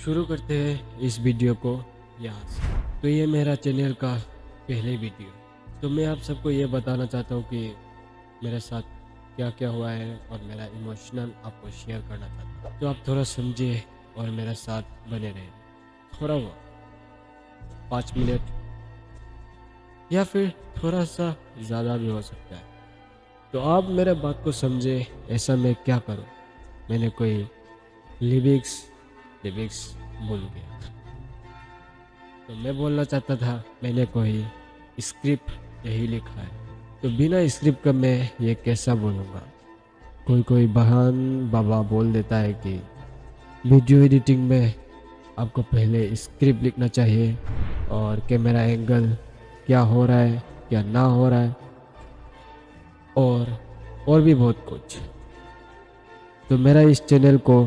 शुरू करते हैं इस वीडियो को यहाँ से। तो ये मेरा चैनल का पहले वीडियो, तो मैं आप सबको ये बताना चाहता हूँ कि मेरे साथ क्या क्या हुआ है और मेरा इमोशनल आपको शेयर करना चाहता हूँ। तो आप थोड़ा समझिए और मेरे साथ बने रहे। थोड़ा वक्त 5 मिनट या फिर थोड़ा सा ज़्यादा भी हो सकता है, तो आप मेरे बात को समझे। ऐसा मैं क्या करूँ? मैंने कोई लिरिक्स लिरिक्स भूल गया। तो मैं बोलना चाहता था मैंने कोई स्क्रिप्ट यही लिखा है, तो बिना स्क्रिप्ट का मैं ये कैसा बोलूँगा। कोई बहन बाबा बोल देता है कि वीडियो एडिटिंग में आपको पहले स्क्रिप्ट लिखना चाहिए और कैमरा एंगल क्या हो रहा है क्या ना हो रहा है और भी बहुत कुछ। तो मेरा इस चैनल को